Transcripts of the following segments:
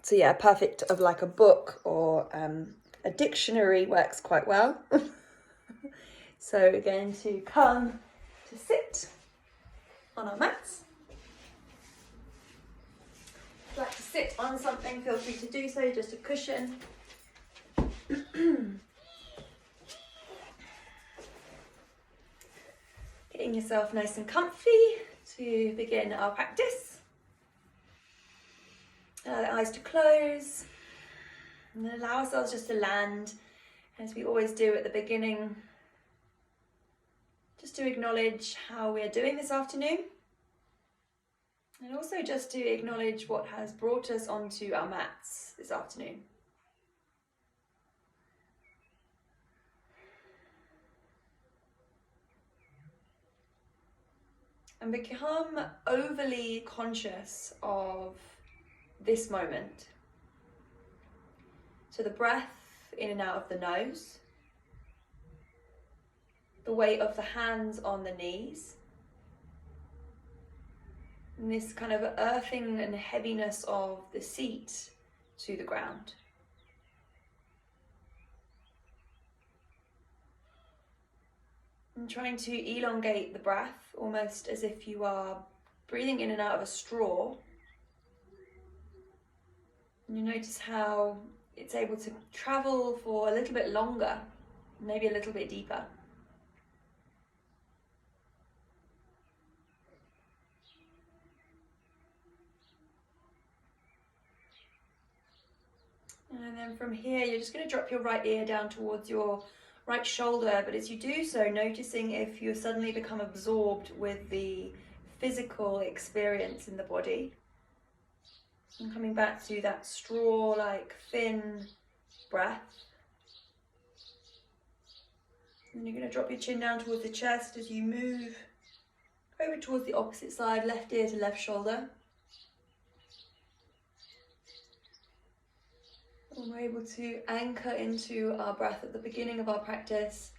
So yeah, perfect of like a book or a dictionary works quite well. So we're going to come to sit on our mats. If you'd like to sit on something, feel free to do so, just a cushion. Getting yourself nice and comfy to begin our practice. Allow the eyes to close and then allow ourselves just to land, as we always do at the beginning, just to acknowledge how we're doing this afternoon, and also just to acknowledge what has brought us onto our mats this afternoon. And become overly conscious of this moment. So the breath in and out of the nose, the weight of the hands on the knees, and this kind of earthing and heaviness of the seat to the ground. And trying to elongate the breath, almost as if you are breathing in and out of a straw. And you notice how it's able to travel for a little bit longer, maybe a little bit deeper. And then from here, you're just going to drop your right ear down towards your right shoulder, but as you do so, noticing if you suddenly become absorbed with the physical experience in the body. And coming back to that straw-like thin breath. And you're going to drop your chin down towards the chest as you move over towards the opposite side, left ear to left shoulder. And we're able to anchor into our breath at the beginning of our practice.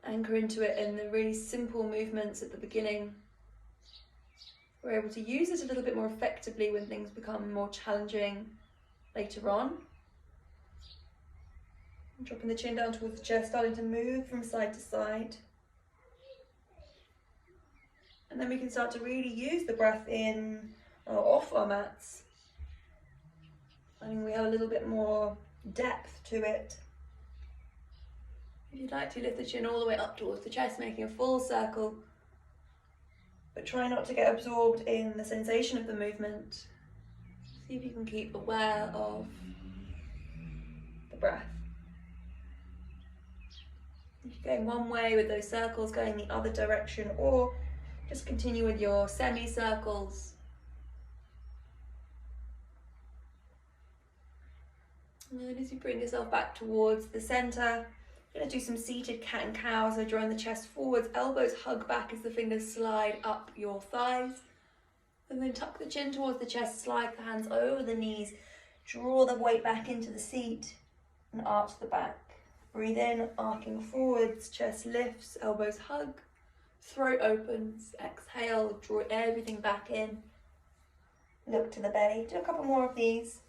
Anchor into it in the really simple movements at the beginning. We're able to use it a little bit more effectively when things become more challenging later on. And dropping the chin down towards the chest, starting to move from side to side. And then we can start to really use the breath in or off our mats. I mean, we have a little bit more depth to it. If you'd like to, lift the chin all the way up towards the chest, making a full circle. But try not to get absorbed in the sensation of the movement. See if you can keep aware of the breath. If you're going one way with those circles, going the other direction, or just continue with your semicircles. And then as you bring yourself back towards the center, you're going to do some seated cat and cow, so drawing the chest forwards, elbows hug back as the fingers slide up your thighs. And then tuck the chin towards the chest, slide the hands over the knees, draw the weight back into the seat and arch the back. Breathe in, arcing forwards, chest lifts, elbows hug, throat opens, exhale, draw everything back in. Look to the belly, do a couple more of these.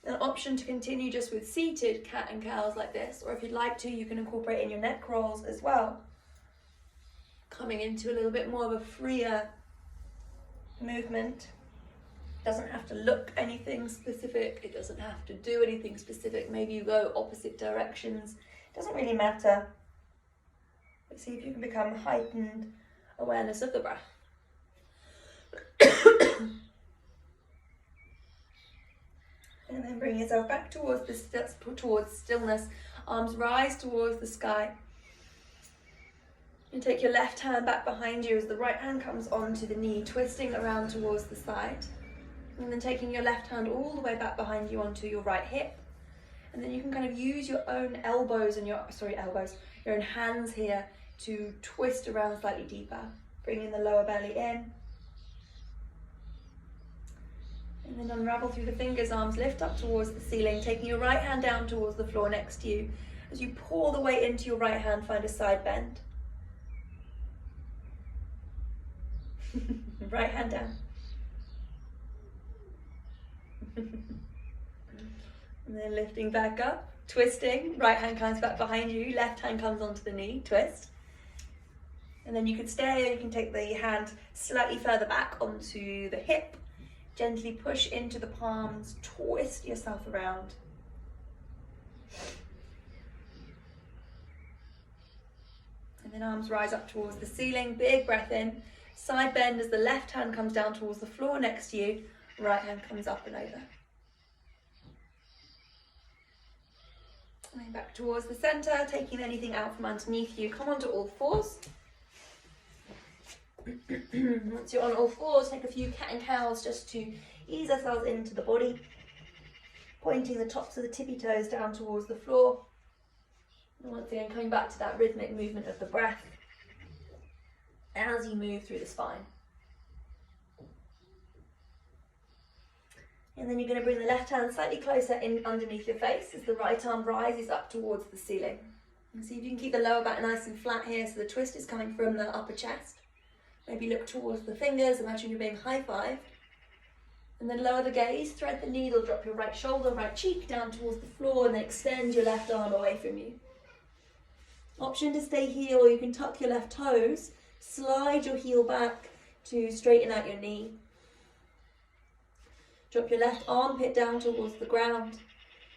An option to continue just with seated cat and cows like this, or if you'd like to, you can incorporate in your neck rolls as well. Coming into a little bit more of a freer movement. Doesn't have to look anything specific, it doesn't have to do anything specific. Maybe you go opposite directions, doesn't really matter. But see if you can become heightened awareness of the breath. And then bring yourself back towards stillness. Arms rise towards the sky. And take your left hand back behind you as the right hand comes onto the knee, twisting around towards the side. And then taking your left hand all the way back behind you onto your right hip. And then you can kind of use your own elbows and your own hands here to twist around slightly deeper. Bringing the lower belly in. And then unravel through the fingers, arms lift up towards the ceiling, taking your right hand down towards the floor next to you. As you pour the weight into your right hand, find a side bend. Right hand down. And then lifting back up, twisting, right hand comes back behind you, left hand comes onto the knee, twist. And then you can stay, or you can take the hand slightly further back onto the hip, gently push into the palms, twist yourself around. And then arms rise up towards the ceiling, big breath in, side bend as the left hand comes down towards the floor next to you, right hand comes up and over. And then back towards the centre, taking anything out from underneath you, come onto all fours. Once you're on all fours, take a few cat and cows just to ease ourselves into the body, pointing the tops of the tippy toes down towards the floor. And once again, coming back to that rhythmic movement of the breath as you move through the spine. And then you're going to bring the left hand slightly closer in underneath your face as the right arm rises up towards the ceiling. And see if you can keep the lower back nice and flat here so the twist is coming from the upper chest. Maybe look towards the fingers, imagine you're being high-fived. And then lower the gaze, thread the needle, drop your right shoulder, right cheek down towards the floor, and then extend your left arm away from you. Option to stay here, or you can tuck your left toes, slide your heel back to straighten out your knee. Drop your left armpit down towards the ground.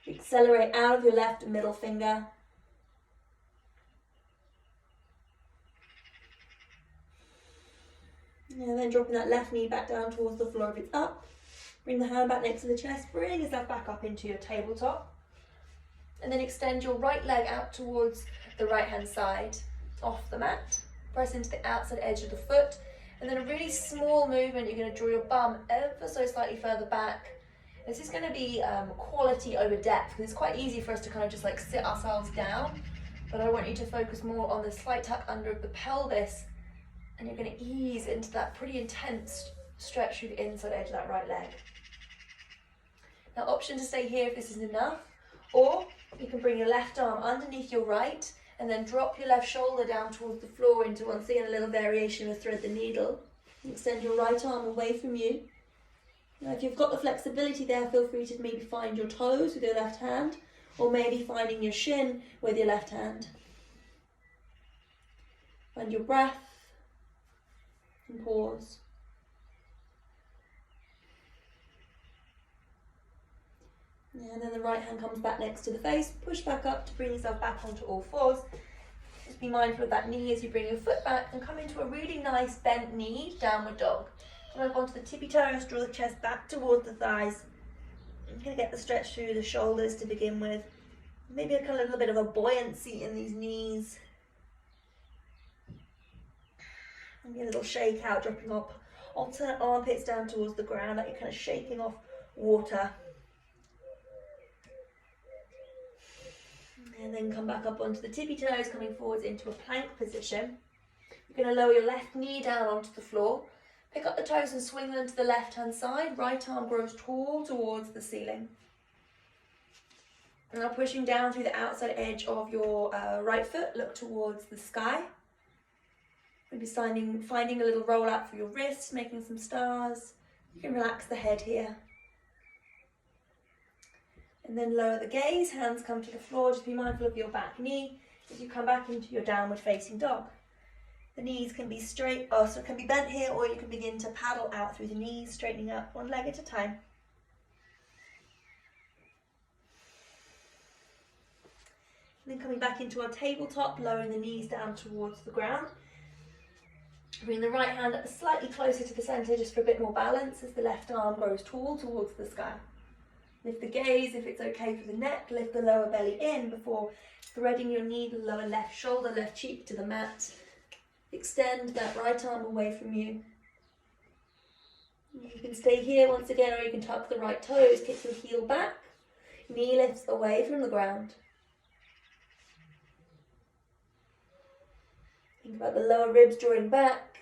Accelerate out of your left middle finger. And then dropping that left knee back down towards the floor if it's up. Bring the hand back next to the chest. Bring yourself back up into your tabletop. And then extend your right leg out towards the right hand side off the mat. Press into the outside edge of the foot. And then a really small movement, you're going to draw your bum ever so slightly further back. This is going to be quality over depth, because it's quite easy for us to kind of just like sit ourselves down. But I want you to focus more on the slight tuck under of the pelvis, and you're going to ease into that pretty intense stretch through the inside edge of that right leg. Now, option to stay here if this isn't enough, or you can bring your left arm underneath your right, and then drop your left shoulder down towards the floor into, once again, a little variation of thread the needle. Extend your right arm away from you. Now, if you've got the flexibility there, feel free to maybe find your toes with your left hand, or maybe finding your shin with your left hand. Find your breath and pause. And then the right hand comes back next to the face, push back up to bring yourself back onto all fours. Just be mindful of that knee as you bring your foot back and come into a really nice bent knee, downward dog. Come up onto the tippy toes, draw the chest back towards the thighs. I'm going to get the stretch through the shoulders to begin with. Maybe a little bit of a buoyancy in these knees. Maybe a little shake out, dropping up alternate armpits down towards the ground, like you're kind of shaking off water. And then come back up onto the tippy toes, coming forwards into a plank position. You're going to lower your left knee down onto the floor. Pick up the toes and swing them to the left hand side. Right arm grows tall towards the ceiling. And now pushing down through the outside edge of your right foot, look towards the sky. Maybe finding a little roll out for your wrist, making some stars. You can relax the head here. And then lower the gaze, hands come to the floor. Just be mindful of your back knee as you come back into your downward facing dog. The knees can be straight, so it can be bent here, or you can begin to paddle out through the knees, straightening up one leg at a time. And then coming back into our tabletop, lowering the knees down towards the ground. Bring the right hand up slightly closer to the centre just for a bit more balance as the left arm grows tall towards the sky. Lift the gaze, if it's okay for the neck, lift the lower belly in before threading your needle, lower left shoulder, left cheek to the mat. Extend that right arm away from you. You can stay here once again, or you can tuck the right toes, kick your heel back, knee lifts away from the ground. Think about the lower ribs drawing back.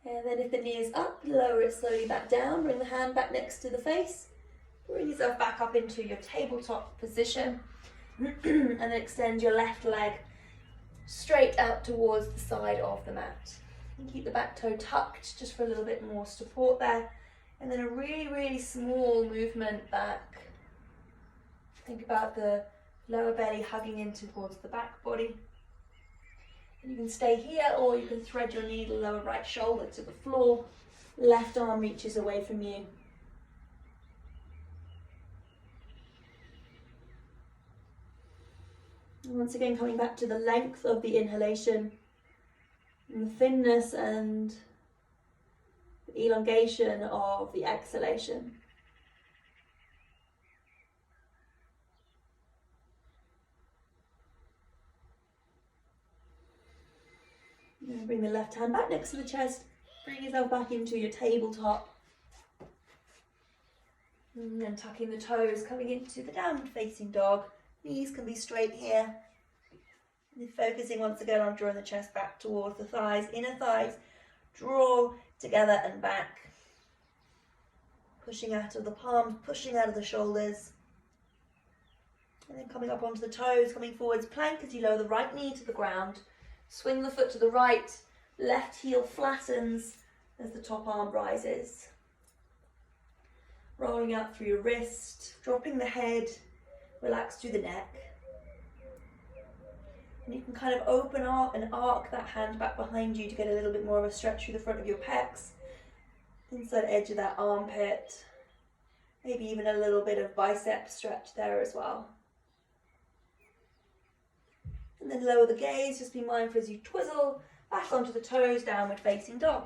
And then if the knee is up, lower it slowly back down. Bring the hand back next to the face. Bring yourself back up into your tabletop position. And then extend your left leg straight out towards the side of the mat. And keep the back toe tucked just for a little bit more support there. And then a really, really small movement back. Think about the lower belly hugging in towards the back body. And you can stay here, or you can thread your needle lower right shoulder to the floor. Left arm reaches away from you. And once again, coming back to the length of the inhalation and the thinness and the elongation of the exhalation. And bring the left hand back next to the chest. Bring yourself back into your tabletop. And then tucking the toes, coming into the downward facing dog. Knees can be straight here. And focusing once again on drawing the chest back towards the thighs. Inner thighs draw together and back. Pushing out of the palms, pushing out of the shoulders. And then coming up onto the toes, coming forwards, plank as you lower the right knee to the ground. Swing the foot to the right, left heel flattens as the top arm rises. Rolling out through your wrist, dropping the head, relax through the neck. And you can kind of open up and arc that hand back behind you to get a little bit more of a stretch through the front of your pecs. Inside edge of that armpit. Maybe even a little bit of bicep stretch there as well. And then lower the gaze, just be mindful as you twizzle back onto the toes, downward facing dog.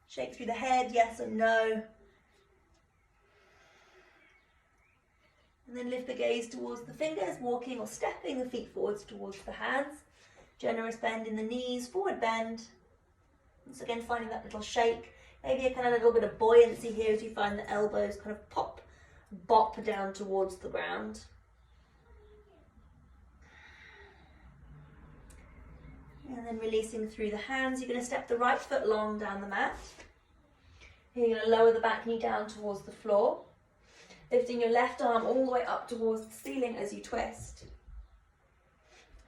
Shake through the head, yes and no. And then lift the gaze towards the fingers, walking or stepping the feet forwards towards the hands. Generous bend in the knees, forward bend. Once again, finding that little shake. Maybe a kind of little bit of buoyancy here as you find the elbows kind of pop, bop down towards the ground. And then releasing through the hands, you're going to step the right foot long down the mat. You're going to lower the back knee down towards the floor. Lifting your left arm all the way up towards the ceiling as you twist.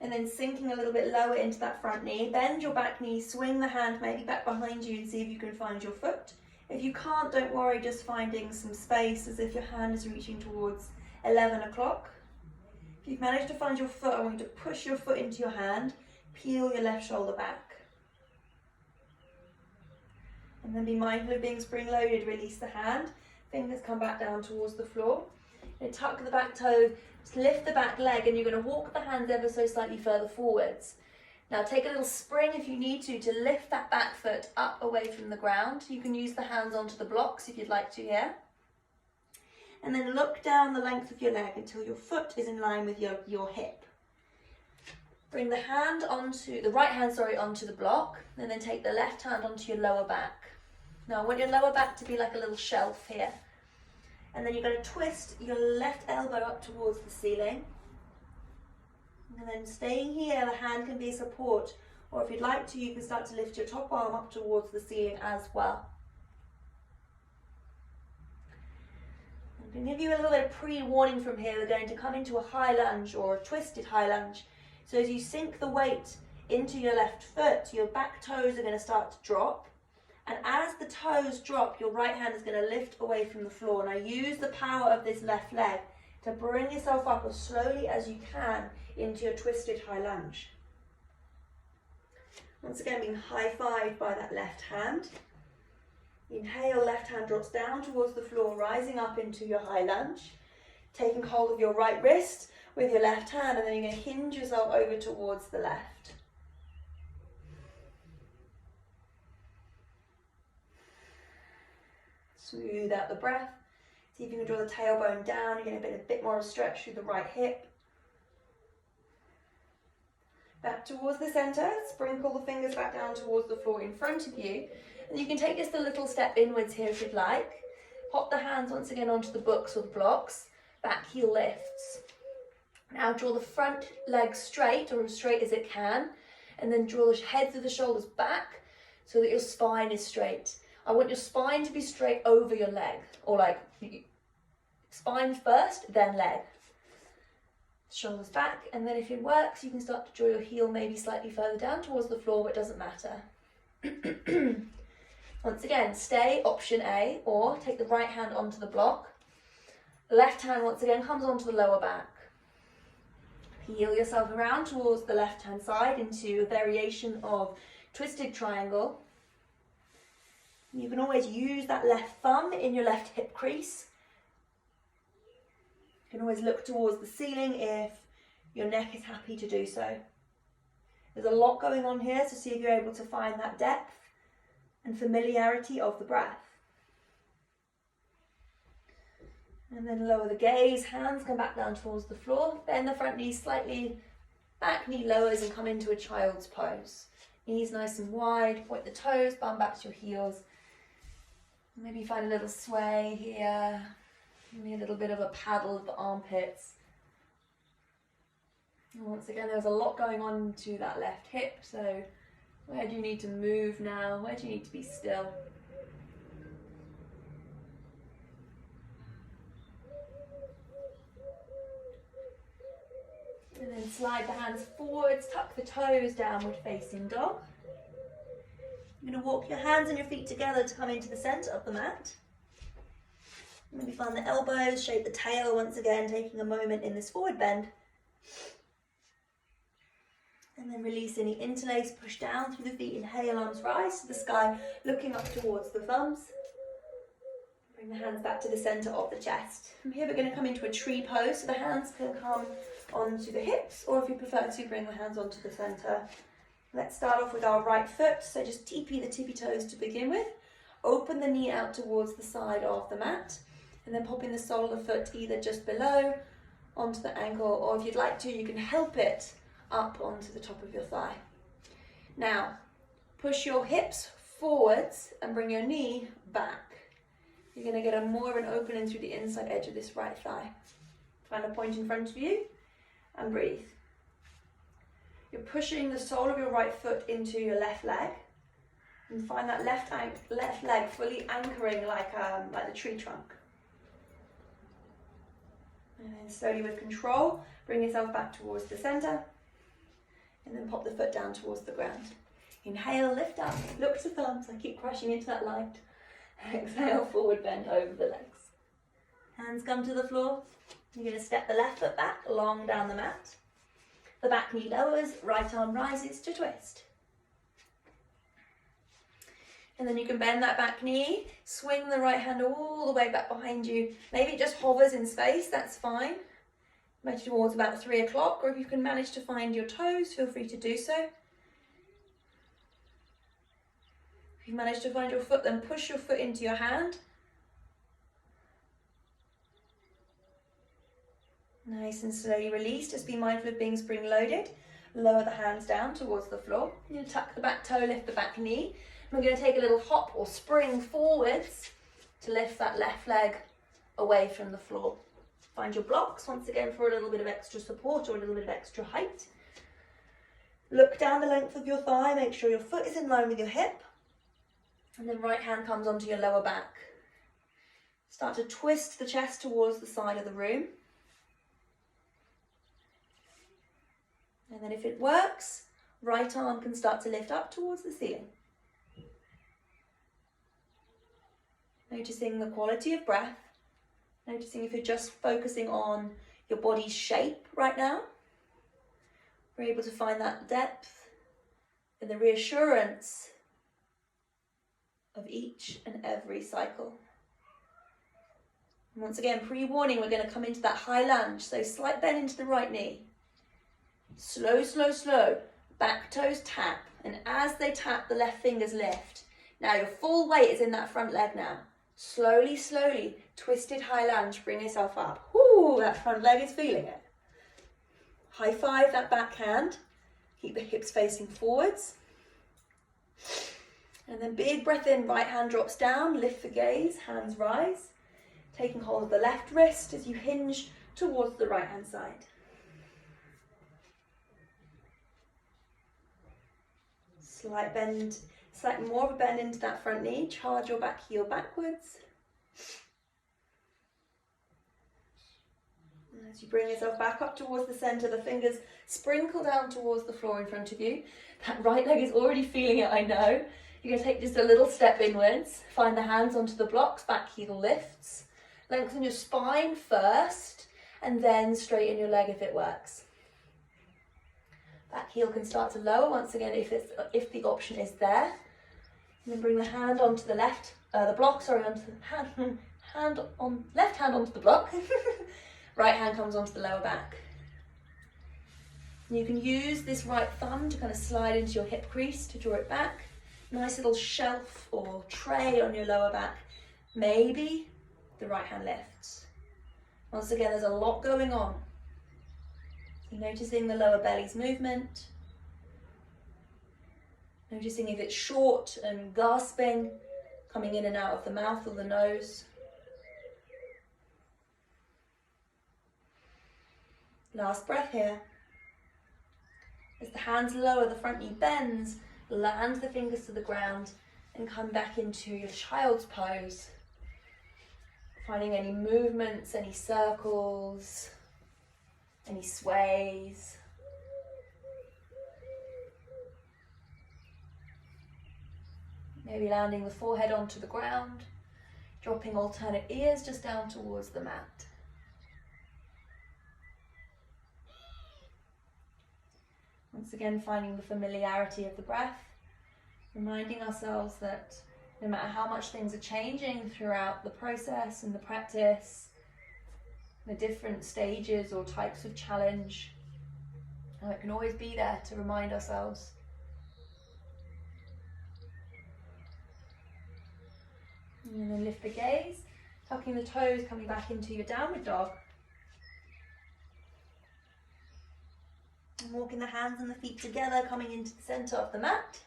And then sinking a little bit lower into that front knee. Bend your back knee, swing the hand maybe back behind you and see if you can find your foot. If you can't, don't worry, just finding some space as if your hand is reaching towards 11 o'clock. If you've managed to find your foot, I want you to push your foot into your hand. Peel your left shoulder back. And then be mindful of being spring loaded. Release the hand. Fingers come back down towards the floor. And tuck the back toe, just lift the back leg, and you're going to walk the hands ever so slightly further forwards. Now take a little spring if you need to lift that back foot up away from the ground. You can use the hands onto the blocks if you'd like to here. And then look down the length of your leg until your foot is in line with your hip. Bring the right hand onto the block, and then take the left hand onto your lower back. Now I want your lower back to be like a little shelf here. And then you're going to twist your left elbow up towards the ceiling. And then staying here, the hand can be support. Or if you'd like to, you can start to lift your top arm up towards the ceiling as well. I'm going to give you a little bit of pre-warning from here. We're going to come into a high lunge or a twisted high lunge. So as you sink the weight into your left foot, your back toes are going to start to drop. And as the toes drop, your right hand is going to lift away from the floor. Now use the power of this left leg to bring yourself up as slowly as you can into your twisted high lunge. Once again, being high-fived by that left hand. Inhale, left hand drops down towards the floor, rising up into your high lunge. Taking hold of your right wrist with your left hand, and then you're going to hinge yourself over towards the left. Smooth out the breath. See if you can draw the tailbone down. You're going to get a bit more of a stretch through the right hip. Back towards the center. Sprinkle the fingers back down towards the floor in front of you. And you can take just a little step inwards here if you'd like. Pop the hands once again onto the books or the blocks. Back heel lifts. Now draw the front leg straight, or as straight as it can. And then draw the heads of the shoulders back so that your spine is straight. I want your spine to be straight over your leg, or like spine first, then leg. shoulders back, and then if it works, you can start to draw your heel maybe slightly further down towards the floor, but it doesn't matter. Once again, stay option A, or take the right hand onto the block. Left hand once again comes onto the lower back. Heel yourself around towards the left hand side into a variation of twisted triangle. You can always use that left thumb in your left hip crease. You can always look towards the ceiling if your neck is happy to do so. There's a lot going on here, so see if you're able to find that depth and familiarity of the breath. And then lower the gaze, hands come back down towards the floor, bend the front knee slightly back, knee lowers and come into a child's pose. Knees nice and wide, point the toes, bum back to your heels. Maybe find a little sway here, maybe a little bit of a paddle of the armpits. And once again, there's a lot going on to that left hip, so where do you need to move now? Where do you need to be still? And then slide the hands forwards, tuck the toes, downward facing dog. You're going to walk your hands and your feet together to come into the centre of the mat. Maybe find the elbows, shape the tail once again, taking a moment in this forward bend. And then release any interlace, push down through the feet, inhale, arms rise to the sky, looking up towards the thumbs. Bring the hands back to the centre of the chest. From here we're going to come into a tree pose, so the hands can come onto the hips, or if you prefer to, bring the hands onto the centre. Let's start off with our right foot, so just TP the tippy toes to begin with. Open the knee out towards the side of the mat, and then popping the sole of the foot either just below, onto the ankle, or if you'd like to, you can help it up onto the top of your thigh. Now, push your hips forwards and bring your knee back. You're going to get more of an opening through the inside edge of this right thigh. Find a point in front of you and breathe. You're pushing the sole of your right foot into your left leg, and find that left leg fully anchoring like the tree trunk. And then slowly with control, bring yourself back towards the centre, and then pop the foot down towards the ground. Inhale, lift up, look to thumbs, I keep crashing into that light. Exhale, forward bend over the legs. Hands come to the floor. You're going to step the left foot back, long down the mat. The back knee lowers, right arm rises to twist. And then you can bend that back knee, swing the right hand all the way back behind you. Maybe it just hovers in space, that's fine. Maybe towards about 3 o'clock, or if you can manage to find your toes, feel free to do so. If you manage to find your foot, then push your foot into your hand. Nice and slowly release, just be mindful of being spring loaded. Lower the hands down towards the floor. You're going to tuck the back toe, lift the back knee. We're going to take a little hop or spring forwards to lift that left leg away from the floor. Find your blocks once again for a little bit of extra support or a little bit of extra height. Look down the length of your thigh, make sure your foot is in line with your hip. And then right hand comes onto your lower back. Start to twist the chest towards the side of the room. And then if it works, right arm can start to lift up towards the ceiling. Noticing the quality of breath. Noticing if you're just focusing on your body's shape right now. We're able to find that depth and the reassurance of each and every cycle. And once again, pre-warning, we're going to come into that high lunge. So slight bend into the right knee. Slow, slow, slow. Back toes tap. And as they tap, the left fingers lift. Now your full weight is in that front leg now. Slowly, slowly, twisted high lunge, bring yourself up. Whoo, that front leg is feeling it. High five that back hand. Keep the hips facing forwards. And then big breath in, right hand drops down, lift the gaze, hands rise. Taking hold of the left wrist as you hinge towards the right hand side. Slight bend, slightly more of a bend into that front knee, charge your back heel backwards. As you bring yourself back up towards the centre, the fingers sprinkle down towards the floor in front of you. That right leg is already feeling it, I know. You're going to take just a little step inwards, find the hands onto the blocks, back heel lifts. Lengthen your spine first, and then straighten your leg if it works. Back heel can start to lower once again if the option is there. And then bring the hand onto the left, onto the left hand onto the block. Right hand comes onto the lower back. And you can use this right thumb to kind of slide into your hip crease to draw it back. Nice little shelf or tray on your lower back. Maybe the right hand lifts. Once again, there's a lot going on. You're noticing the lower belly's movement. Noticing if it's short and gasping, coming in and out of the mouth or the nose. Last breath here. As the hands lower, the front knee bends, land the fingers to the ground and come back into your child's pose. Finding any movements, any circles, any sways. Maybe landing the forehead onto the ground, dropping alternate ears just down towards the mat. Once again, finding the familiarity of the breath, reminding ourselves that no matter how much things are changing throughout the process and the practice, the different stages or types of challenge, it can always be there to remind ourselves. And then lift the gaze, tucking the toes, coming back into your downward dog. And walking the hands and the feet together, coming into the centre of the mat.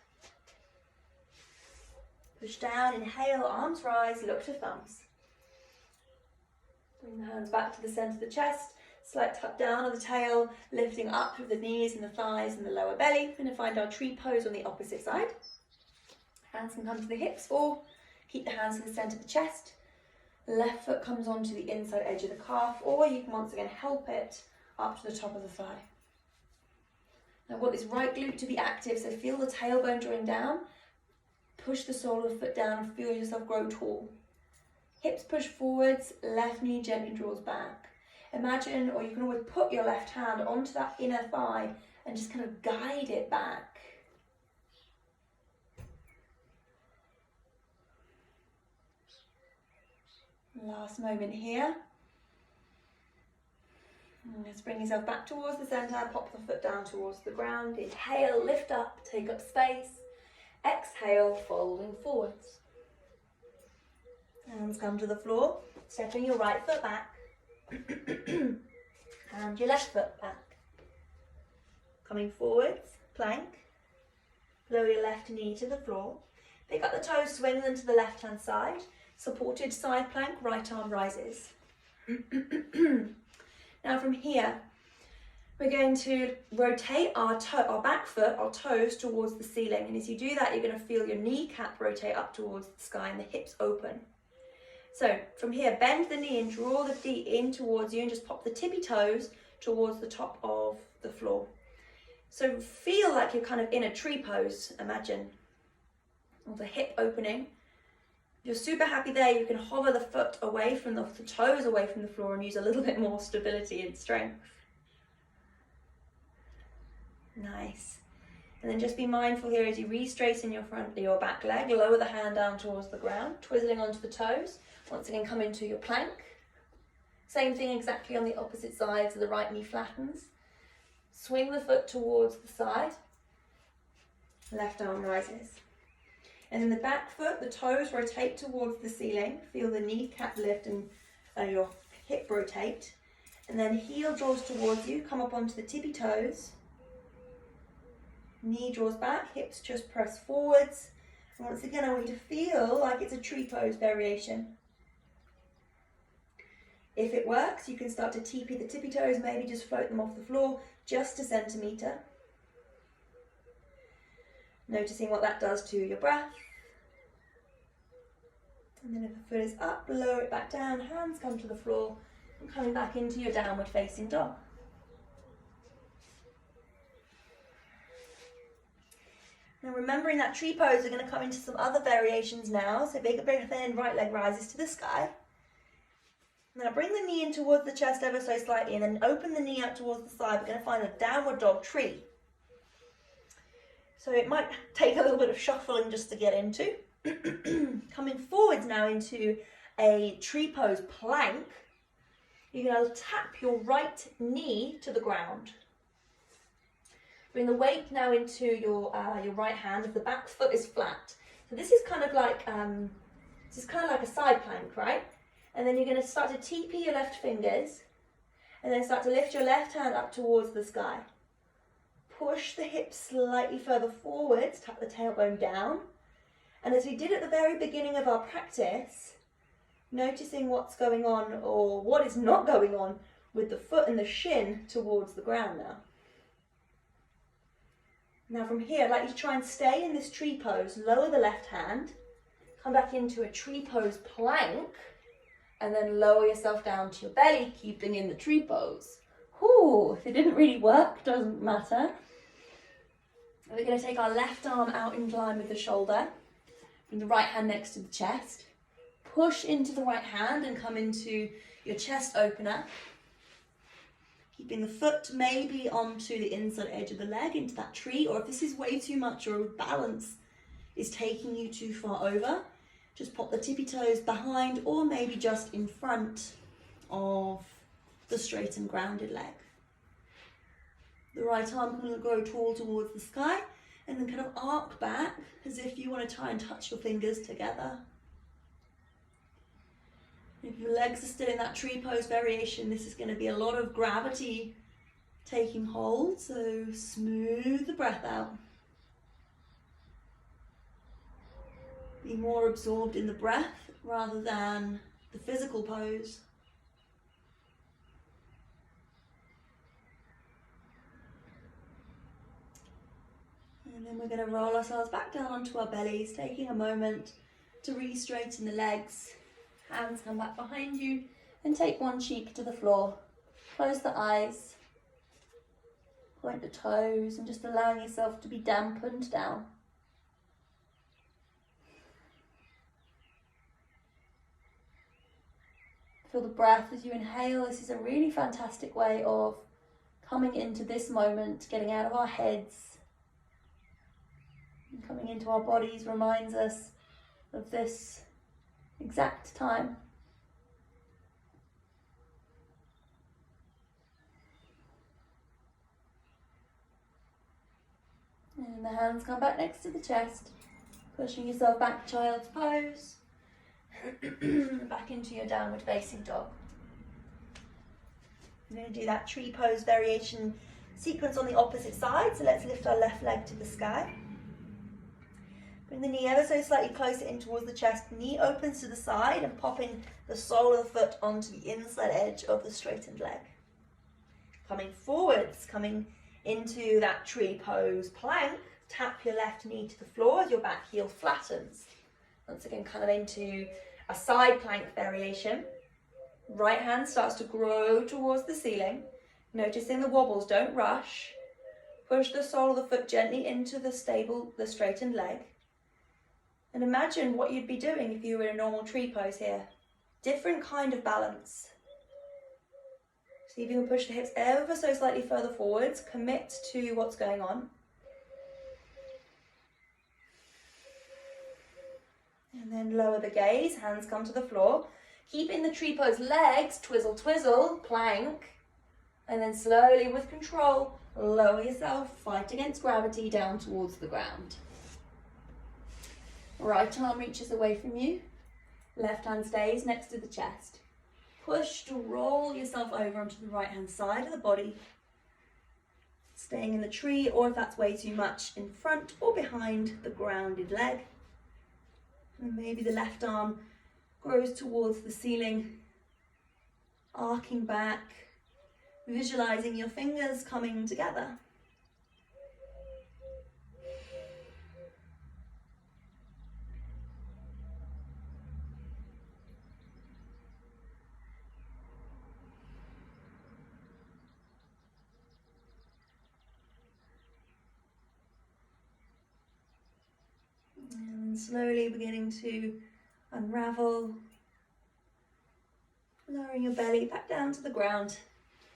Push down, inhale, arms rise, look to thumbs. Bring the hands back to the centre of the chest, slight tuck down of the tail, lifting up with the knees and the thighs and the lower belly. We're going to find our tree pose on the opposite side. Hands can come to the hips or keep the hands to the centre of the chest. Left foot comes onto the inside edge of the calf, or you can once again help it up to the top of the thigh. Now I want this right glute to be active, so feel the tailbone drawing down. Push the sole of the foot down and feel yourself grow tall. Hips push forwards, left knee gently draws back. Imagine, or you can always put your left hand onto that inner thigh and just kind of guide it back. Last moment here. And let's bring yourself back towards the centre, pop the foot down towards the ground. Inhale, lift up, take up space. Exhale, folding forwards. Hands come to the floor, stepping your right foot back. And your left foot back. Coming forwards, plank. Lower your left knee to the floor. Pick up the toes, swing them to the left hand side. Supported side plank, right arm rises. Now from here, we're going to rotate our back foot, our toes towards the ceiling. And as you do that, you're going to feel your kneecap rotate up towards the sky and the hips open. So from here, bend the knee and draw the feet in towards you and just pop the tippy toes towards the top of the floor. So feel like you're kind of in a tree pose, imagine, or the hip opening. If you're super happy there, you can hover the foot away from the toes away from the floor and use a little bit more stability and strength. Nice. And then just be mindful here as you re-straighten your back leg, lower the hand down towards the ground, twizzling onto the toes. Once again, come into your plank. Same thing exactly on the opposite side, so the right knee flattens. Swing the foot towards the side. Left arm rises. And then the back foot, the toes rotate towards the ceiling. Feel the kneecap lift and your hip rotate. And then heel draws towards you, come up onto the tippy toes. Knee draws back, hips just press forwards. And once again, I want you to feel like it's a tree pose variation. If it works, you can start to TP the tippy toes, maybe just float them off the floor just a centimetre. Noticing what that does to your breath. And then if the foot is up, lower it back down, hands come to the floor, And coming back into your downward facing dog. Now remembering that tree pose, we're going to come into some other variations now. So big breath in, right leg rises to the sky. Now bring the knee in towards the chest ever so slightly and then open the knee out towards the side. We're going to find a downward dog tree. So it might take a little bit of shuffling just to get into. Coming forwards now into a tree pose plank. You're going to tap your right knee to the ground. Bring the weight now into your right hand. If the back foot is flat, so this is kind of like a side plank, right? And then you're going to start to TP your left fingers, and then start to lift your left hand up towards the sky. Push the hips slightly further forwards. Tap the tailbone down, and as we did at the very beginning of our practice, noticing what's going on or what is not going on with the foot and the shin towards the ground now. Now from here, I'd like you to try and stay in this tree pose. Lower the left hand, come back into a tree pose plank, and then lower yourself down to your belly, keeping in the tree pose. Whew, if it didn't really work, doesn't matter. We're going to take our left arm out in line with the shoulder, bring the right hand next to the chest, push into the right hand and come into your chest opener. Keeping the foot maybe onto the inside edge of the leg into that tree, or if this is way too much or balance is taking you too far over, just pop the tippy toes behind or maybe just in front of the straight and grounded leg. The right arm can grow tall towards the sky and then kind of arc back as if you want to try and touch your fingers together. If your legs are still in that tree pose variation, this is going to be a lot of gravity taking hold, so smooth the breath out. Be more absorbed in the breath rather than the physical pose. And then we're going to roll ourselves back down onto our bellies, taking a moment to really straighten the legs. Hands come back behind you and take one cheek to the floor. Close the eyes, point the toes, and just allowing yourself to be dampened down. Feel the breath as you inhale. This is a really fantastic way of coming into this moment, getting out of our heads. And coming into our bodies reminds us of this exact time. And the hands come back next to the chest, pushing yourself back to child's pose, back into your downward facing dog. I'm going to do that tree pose variation sequence on the opposite side, so let's lift our left leg to the sky. Bring the knee ever so slightly closer in towards the chest. Knee opens to the side and popping the sole of the foot onto the inside edge of the straightened leg. Coming forwards, coming into that tree pose plank, tap your left knee to the floor as your back heel flattens. Once again, kind of into a side plank variation. Right hand starts to grow towards the ceiling. Noticing the wobbles, don't rush. Push the sole of the foot gently into the straightened leg. And imagine what you'd be doing if you were in a normal tree pose here. Different kind of balance. See if you can push the hips ever so slightly further forwards. Commit to what's going on. And then lower the gaze, hands come to the floor. Keeping the tree pose legs, twizzle, twizzle, plank. And then slowly with control, lower yourself, fight against gravity down towards the ground. Right arm reaches away from you. Left hand stays next to the chest. Push to roll yourself over onto the right hand side of the body. Staying in the tree, or if that's way too much, in front or behind the grounded leg. And maybe the left arm grows towards the ceiling, arcing back, visualizing your fingers coming together. And slowly beginning to unravel, lowering your belly back down to the ground,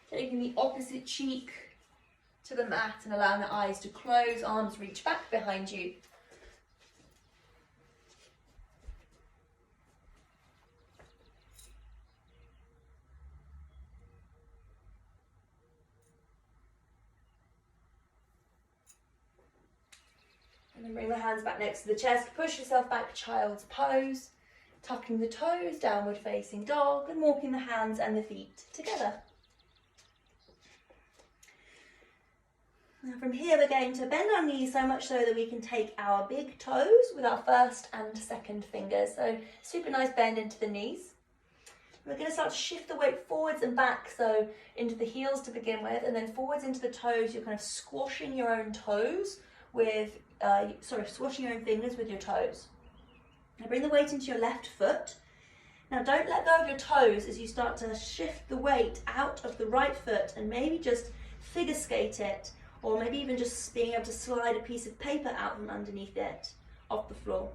taking the opposite cheek to the mat and allowing the eyes to close, arms reach back behind you. And then bring the hands back next to the chest, push yourself back, child's pose, tucking the toes, downward facing dog, and walking the hands and the feet together. Now from here we're going to bend our knees so much so that we can take our big toes with our first and second fingers. So super nice bend into the knees. We're going to start to shift the weight forwards and back, so into the heels to begin with, and then forwards into the toes. You're kind of squashing your own toes with, squashing your own fingers with your toes. Now bring the weight into your left foot. Now don't let go of your toes as you start to shift the weight out of the right foot and maybe just figure skate it, or maybe even just being able to slide a piece of paper out from underneath it off the floor.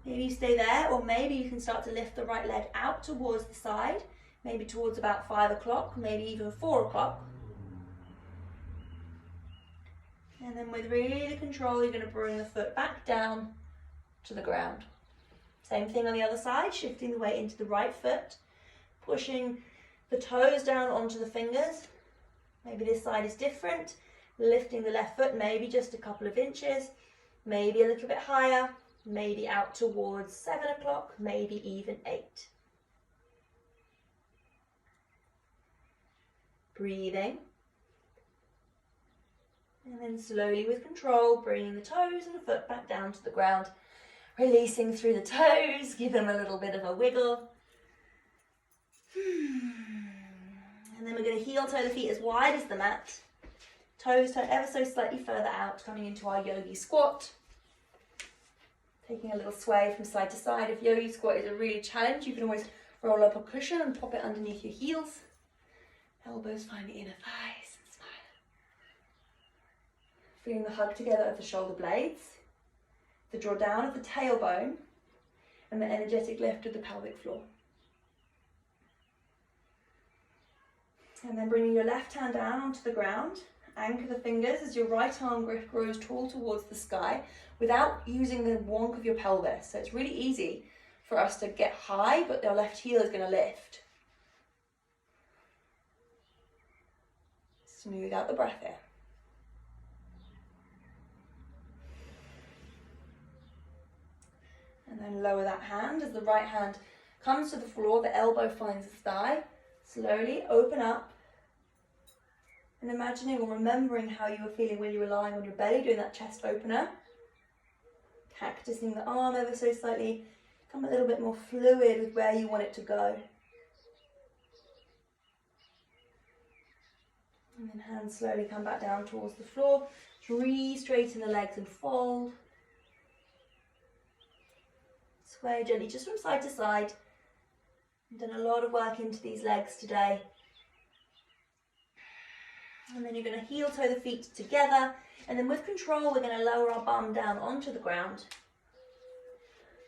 Maybe you stay there, or maybe you can start to lift the right leg out towards the side, maybe towards about 5 o'clock, maybe even 4 o'clock. And then with really control, you're going to bring the foot back down to the ground. Same thing on the other side, shifting the weight into the right foot, pushing the toes down onto the fingers. Maybe this side is different, lifting the left foot maybe just a couple of inches, maybe a little bit higher, maybe out towards 7 o'clock, maybe even 8. Breathing. And then slowly with control, bringing the toes and the foot back down to the ground. Releasing through the toes, give them a little bit of a wiggle. And then we're going to heel toe the feet as wide as the mat. Toes turn ever so slightly further out, coming into our yogi squat. Taking a little sway from side to side. If yogi squat is a really challenge, you can always roll up a cushion and pop it underneath your heels. Elbows find the inner thighs and smile. Feeling the hug together of the shoulder blades, the draw down of the tailbone, and the energetic lift of the pelvic floor. And then bringing your left hand down onto the ground, anchor the fingers as your right arm grows tall towards the sky without using the wonk of your pelvis. So it's really easy for us to get high, but our left heel is going to lift. Smooth out the breath here. And then lower that hand as the right hand comes to the floor, the elbow finds the thigh. Slowly open up and imagining or remembering how you were feeling when you were lying on your belly, doing that chest opener. Cactusing the arm ever so slightly, become a little bit more fluid with where you want it to go. And then hands slowly come back down towards the floor. Re-straighten the legs and fold. Sway gently just from side to side. I've done a lot of work into these legs today. And then you're going to heel toe the feet together. And then with control, we're going to lower our bum down onto the ground.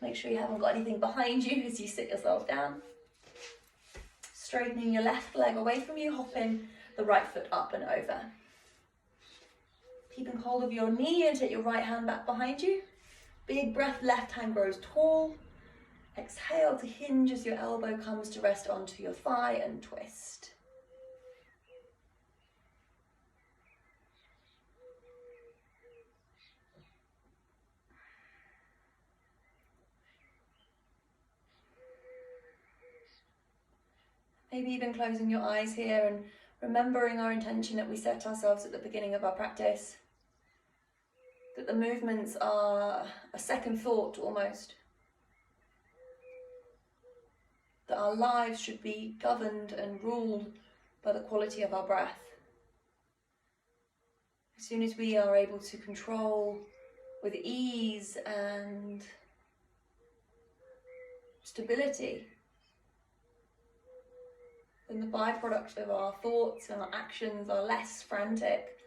Make sure you haven't got anything behind you as you sit yourself down. Straightening your left leg away from you, hopping the right foot up and over. Keeping hold of your knee and take your right hand back behind you. Big breath, left hand grows tall. Exhale to hinge as your elbow comes to rest onto your thigh and twist. Maybe even closing your eyes here and remembering our intention that we set ourselves at the beginning of our practice. That the movements are a second thought almost. That our lives should be governed and ruled by the quality of our breath. As soon as we are able to control with ease and stability, then the byproduct of our thoughts and our actions are less frantic.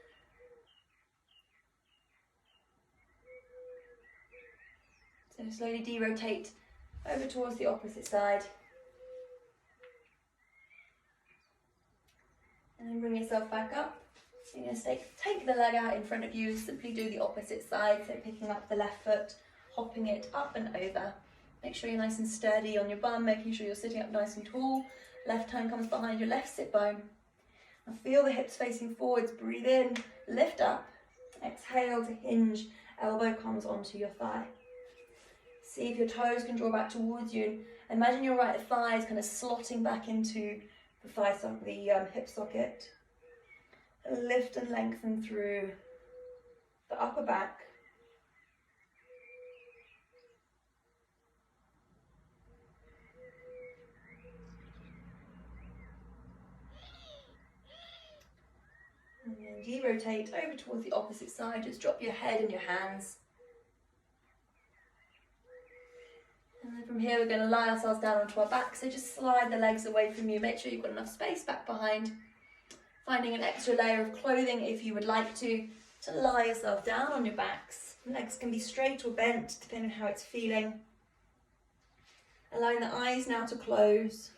So slowly de-rotate over towards the opposite side. And then bring yourself back up. So you're going to take the leg out in front of you, simply do the opposite side, so picking up the left foot, hopping it up and over. Make sure you're nice and sturdy on your bum, making sure you're sitting up nice and tall. Left hand comes behind your left sit bone. Now feel the hips facing forwards, breathe in, lift up, exhale to hinge, elbow comes onto your thigh. See if your toes can draw back towards you. Imagine your right thigh is kind of slotting back into the hip socket. Lift and lengthen through the upper back. And then de-rotate over towards the opposite side. Just drop your head in your hands. And then from here we're going to lie ourselves down onto our back. So just slide the legs away from you. Make sure you've got enough space back behind. Finding an extra layer of clothing if you would like to lie yourself down on your backs. Legs can be straight or bent depending on how it's feeling. Allowing the eyes now to close.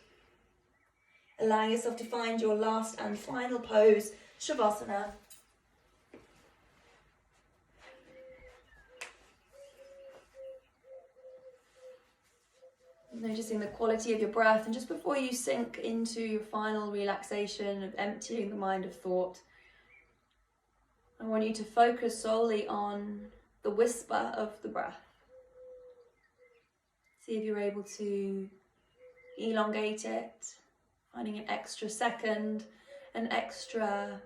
Allowing yourself to find your last and final pose, Shavasana. Noticing the quality of your breath, and just before you sink into your final relaxation of emptying the mind of thought, I want you to focus solely on the whisper of the breath. See if you're able to elongate it, finding an extra second, an extra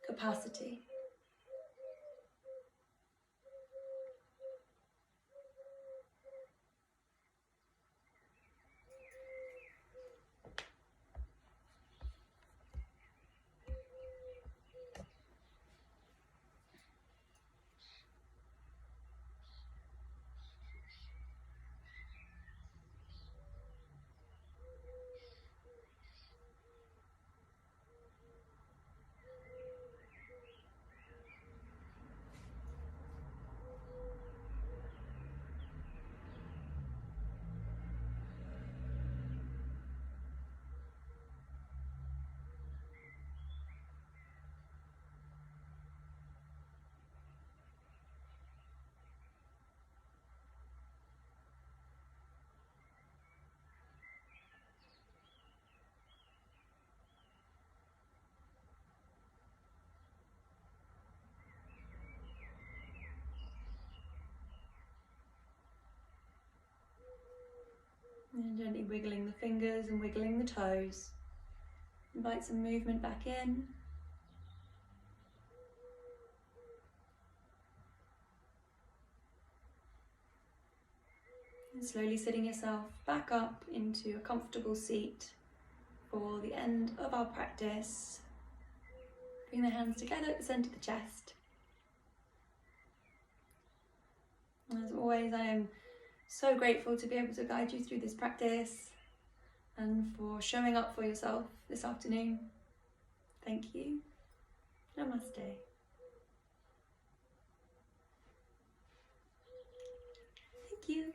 capacity. And gently wiggling the fingers and wiggling the toes. Invite some movement back in. And slowly sitting yourself back up into a comfortable seat for the end of our practice. Bring the hands together at the centre of the chest. As always, I am so grateful to be able to guide you through this practice and for showing up for yourself this afternoon. Thank you. Namaste. Thank you.